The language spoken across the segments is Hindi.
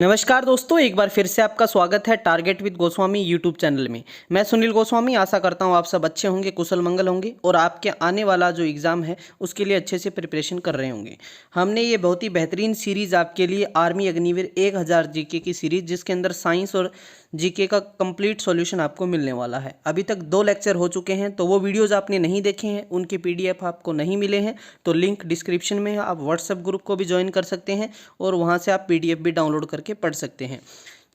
नमस्कार दोस्तों, एक बार फिर से आपका स्वागत है target with Goswami YouTube channel में। मैं सुनील गोस्वामी आशा करता हूँ आप सब अच्छे होंगे, कुशल मंगल होंगे और आपके आने वाला जो एग्ज़ाम है उसके लिए अच्छे से प्रिपरेशन कर रहे होंगे। हमने ये बहुत ही बेहतरीन सीरीज़ आपके लिए आर्मी अग्निवीर 1000 जीके की सीरीज़, जिसके अंदर साइंस और जीके का कंप्लीट सॉल्यूशन आपको मिलने वाला है। अभी तक 2 लेक्चर हो चुके हैं, तो वो वीडियोज़ आपने नहीं देखे हैं, उनके PDF आपको नहीं मिले हैं तो लिंक डिस्क्रिप्शन में है। आप व्हाट्सएप ग्रुप को भी ज्वाइन कर सकते हैं और वहाँ से आप PDF भी डाउनलोड करके पढ़ सकते हैं।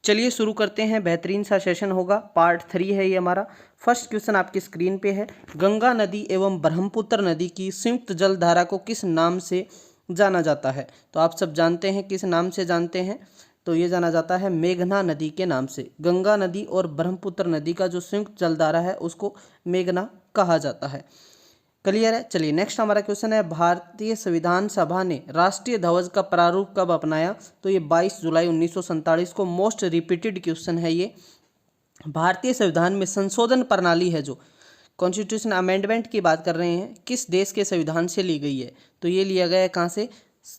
चलिए शुरू करते हैं। बेहतरीन सा सेशन होगा। पार्ट 3 है ये हमारा। फर्स्ट क्वेश्चन आपकी स्क्रीन पे है। गंगा नदी एवं ब्रह्मपुत्र नदी की संयुक्त जल धारा को किस नाम से जाना जाता है? तो आप सब जानते हैं किस नाम से जानते हैं, तो ये जाना जाता है मेघना नदी के नाम से। गंगा नदी और ब्रह्मपुत्र नदी का जो संयुक्त जलधारा है उसको मेघना कहा जाता है। क्लियर है। चलिए नेक्स्ट हमारा क्वेश्चन है, भारतीय संविधान सभा ने राष्ट्रीय ध्वज का प्रारूप कब अपनाया? तो ये 22 जुलाई 1947 को। मोस्ट रिपीटेड क्वेश्चन है ये। भारतीय संविधान में संशोधन प्रणाली है जो कॉन्स्टिट्यूशन अमेंडमेंट की बात कर रहे हैं, किस देश के संविधान से ली गई है? तो ये लिया गया है कहाँ से?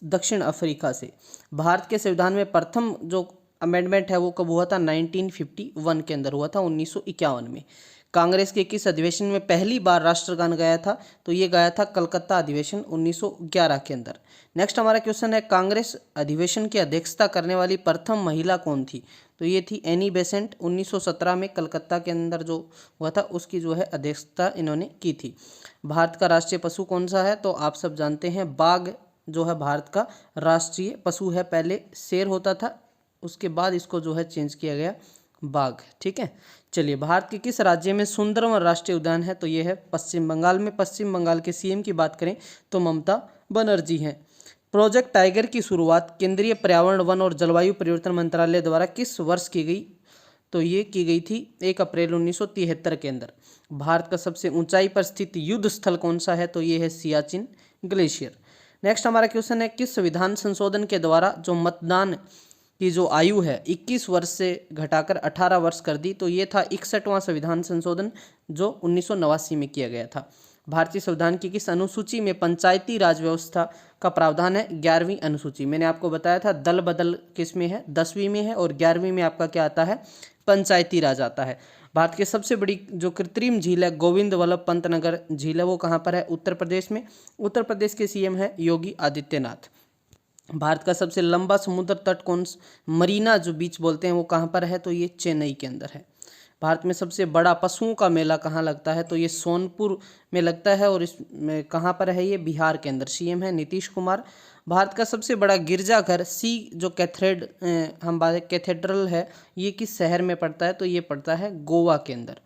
दक्षिण अफ्रीका से। भारत के संविधान में प्रथम जो अमेंडमेंट है वो कब हुआ था? 1951 के अंदर हुआ था, 1951 में। कांग्रेस के किस अधिवेशन में पहली बार राष्ट्रगान गाया था? तो ये गाया था कलकत्ता अधिवेशन 1911 के अंदर। नेक्स्ट हमारा क्वेश्चन है, कांग्रेस अधिवेशन की अध्यक्षता करने वाली प्रथम महिला कौन थी? तो ये थी एनी बेसेंट। 1917 में कलकत्ता के अंदर जो हुआ था उसकी जो है अध्यक्षता इन्होंने की थी। भारत का राष्ट्रीय पशु कौन सा है? तो आप सब जानते हैं बाघ जो है भारत का राष्ट्रीय पशु है। पहले शेर होता था, उसके बाद इसको जो है चेंज किया गया बाघ। ठीक है। चलिए, भारत के किस राज्य में सुंदरवन राष्ट्रीय उद्यान है? तो ये है पश्चिम बंगाल में। पश्चिम बंगाल के CM की बात करें तो ममता बनर्जी हैं। प्रोजेक्ट टाइगर की शुरुआत केंद्रीय पर्यावरण, वन और जलवायु परिवर्तन मंत्रालय द्वारा किस वर्ष की गई? तो ये की गई थी 1 अप्रैल 1973 के अंदर। भारत का सबसे ऊंचाई पर स्थित युद्ध स्थल कौन सा है? तो ये है सियाचिन ग्लेशियर। नेक्स्ट हमारा क्वेश्चन है, किस संविधान संशोधन के द्वारा जो मतदान की जो आयु है 21 वर्ष से घटाकर 18 वर्ष कर दी? तो ये था 61वां संविधान संशोधन जो 1989 में किया गया था। भारतीय संविधान की किस अनुसूची में पंचायती राज व्यवस्था का प्रावधान है? 11वीं अनुसूची। मैंने आपको बताया था दल बदल किस में है? 10वीं में है और 11वीं में आपका क्या आता है? पंचायती राज आता है। भारत की सबसे बड़ी जो कृत्रिम झील है गोविंद वल्लभ पंत नगर झील है, वो कहाँ पर है? उत्तर प्रदेश में। उत्तर प्रदेश के CM है योगी आदित्यनाथ। भारत का सबसे लंबा समुद्र तट कौन? मरीना जो बीच बोलते हैं वो कहाँ पर है? तो ये चेन्नई के अंदर है। भारत में सबसे बड़ा पशुओं का मेला कहाँ लगता है? तो ये सोनपुर में लगता है और इसमें कहाँ पर है? ये बिहार के अंदर। CM है नीतीश कुमार। भारत का सबसे बड़ा गिरजाघर जो कैथेड्रल है, ये किस शहर में पड़ता है? तो ये पड़ता है गोवा के अंदर।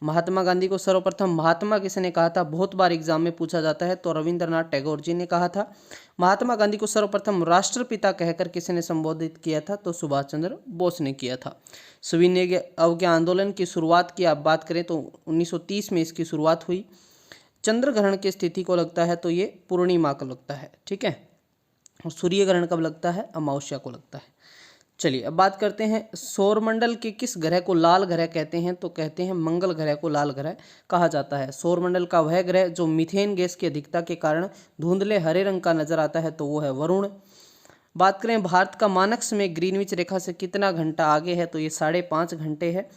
महात्मा गांधी को सर्वप्रथम महात्मा किसने कहा था? बहुत बार एग्जाम में पूछा जाता है, तो रविंद्रनाथ टैगोर जी ने कहा था। महात्मा गांधी को सर्वप्रथम राष्ट्रपिता कहकर किसने संबोधित किया था? तो सुभाष चंद्र बोस ने किया था। सविनय अवज्ञा आंदोलन की शुरुआत की आप बात करें तो 1930 में इसकी शुरुआत हुई। चंद्र ग्रहण की स्थिति को लगता है तो ये पूर्णिमा को लगता है। ठीक है। और सूर्य ग्रहण कब लगता है? अमावस्या को लगता है। चलिए अब बात करते हैं, सौरमंडल के किस ग्रह को लाल ग्रह कहते हैं? तो कहते हैं मंगल ग्रह को लाल ग्रह कहा जाता है। सौरमंडल का वह ग्रह जो मीथेन गैस की अधिकता के कारण धुंधले हरे रंग का नजर आता है तो वो है वरुण। बात करें भारत का मानक समय ग्रीनविच रेखा से कितना घंटा आगे है? तो ये 5.5 घंटे है।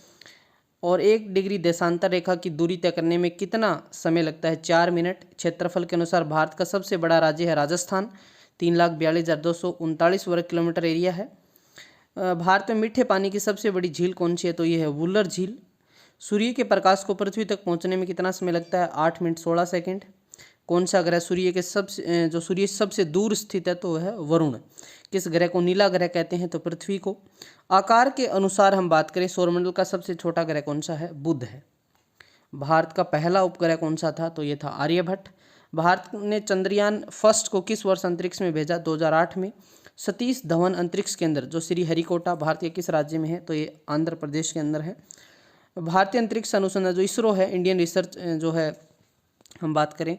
और 1 डिग्री देशांतर रेखा की दूरी तय करने में कितना समय लगता है? 4 मिनट। क्षेत्रफल के अनुसार भारत का सबसे बड़ा राज्य है राजस्थान, 3,42,239 वर्ग किलोमीटर एरिया है। भारत में मीठे पानी की सबसे बड़ी झील कौन सी है? तो ये है वुलर झील। सूर्य के प्रकाश को पृथ्वी तक पहुंचने में कितना समय लगता है? 8 मिनट 16 सेकंड। कौन सा ग्रह सूर्य के सूर्य सबसे दूर स्थित है? तो वह है वरुण। किस ग्रह को नीला ग्रह कहते हैं? तो पृथ्वी को। आकार के अनुसार हम बात करें सौरमंडल का सबसे छोटा ग्रह कौन सा है? बुध है। भारत का पहला उपग्रह कौन सा था? तो ये था आर्यभट्ट। भारत ने चंद्रयान फर्स्ट को किस वर्ष अंतरिक्ष में भेजा? 2008 में। सतीश धवन अंतरिक्ष केंद्र जो श्रीहरिकोटा भारत के किस राज्य में है? तो ये आंध्र प्रदेश के अंदर है। भारतीय अंतरिक्ष अनुसंधान जो इसरो है, इंडियन रिसर्च जो है हम बात करें,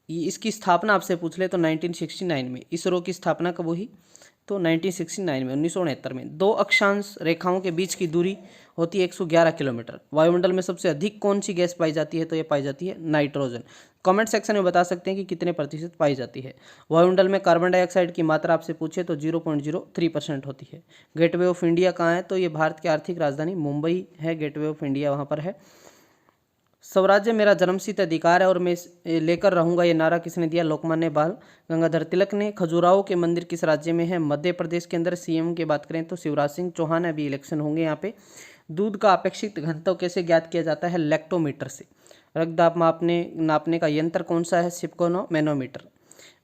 इसकी स्थापना आपसे पूछ ले तो 1969 में। इसरो की स्थापना कब हुई? तो 1969 में 1969 में। दो अक्षांश रेखाओं के बीच की दूरी होती है 111 किलोमीटर। वायुमंडल में सबसे अधिक कौन सी गैस पाई जाती है? तो ये पाई जाती है नाइट्रोजन। कमेंट सेक्शन में बता सकते हैं कि कितने प्रतिशत पाई जाती है। वायुमंडल में कार्बन डाइऑक्साइड की मात्रा आपसे पूछे तो 0.03% होती है। गेटवे ऑफ इंडिया कहाँ है? तो ये भारत की आर्थिक राजधानी मुंबई है, गेटवे ऑफ इंडिया वहाँ पर है। स्वराज्य मेरा जन्मसिद्ध अधिकार है और मैं लेकर रहूंगा, ये नारा किसने दिया? लोकमान्य बाल गंगाधर तिलक ने। खजुराहो के मंदिर किस राज्य में है? मध्य प्रदेश के अंदर। सीएम की बात करें तो शिवराज सिंह चौहान, अभी इलेक्शन होंगे यहाँ पे। दूध का अपेक्षित घनत्व कैसे ज्ञात किया जाता है? लैक्टोमीटर से। रक्तदाब नापने का यंत्र कौन सा है? सिप्को मैनोमीटर।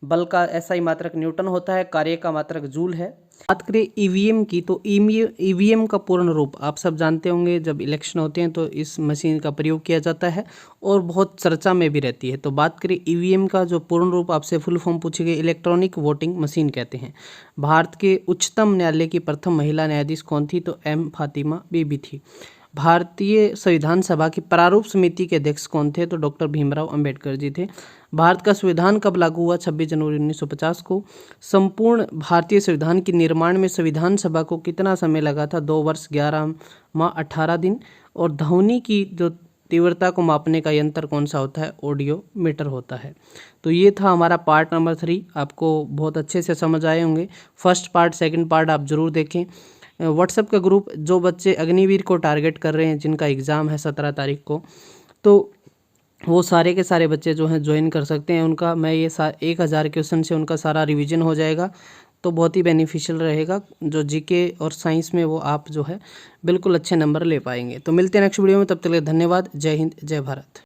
बल का एसआई मात्रक न्यूटन होता है, कार्य का मात्रक जूल है। बात करें ईवीएम की तो ईवीएम का पूर्ण रूप आप सब जानते होंगे, जब इलेक्शन होते हैं तो इस मशीन का प्रयोग किया जाता है और बहुत चर्चा में भी रहती है। तो बात करें ईवीएम का जो पूर्ण रूप आपसे फुल फॉर्म पूछे गए, इलेक्ट्रॉनिक वोटिंग मशीन कहते हैं। भारत के उच्चतम न्यायालय की प्रथम महिला न्यायाधीश कौन थी? तो एम फातिमा बीबी थी। भारतीय संविधान सभा की प्रारूप समिति के अध्यक्ष कौन थे? तो डॉक्टर भीमराव अंबेडकर जी थे। भारत का संविधान कब लागू हुआ? 26 जनवरी 1950 को। संपूर्ण भारतीय संविधान के निर्माण में संविधान सभा को कितना समय लगा था? 2 वर्ष 11 माह 18 दिन। और ध्वनि की जो तीव्रता को मापने का यंत्र कौन सा होता है? ऑडियो मीटर होता है। तो ये था हमारा पार्ट नंबर 3, आपको बहुत अच्छे से समझ आए होंगे। फर्स्ट पार्ट सेकंड पार्ट आप जरूर देखें। व्हाट्सएप का ग्रुप जो बच्चे अग्निवीर को टारगेट कर रहे हैं, जिनका एग्ज़ाम है 17 तारीख को, तो वो सारे के सारे बच्चे जो हैं ज्वाइन कर सकते हैं। उनका मैं ये 1000 क्वेश्चन से उनका सारा रिवीजन हो जाएगा, तो बहुत ही बेनिफिशियल रहेगा। जो जीके और साइंस में वो आप जो है बिल्कुल अच्छे नंबर ले पाएंगे। तो मिलते हैं नेक्स्ट वीडियो में, तब तक के लिए धन्यवाद। जय हिंद, जय भारत।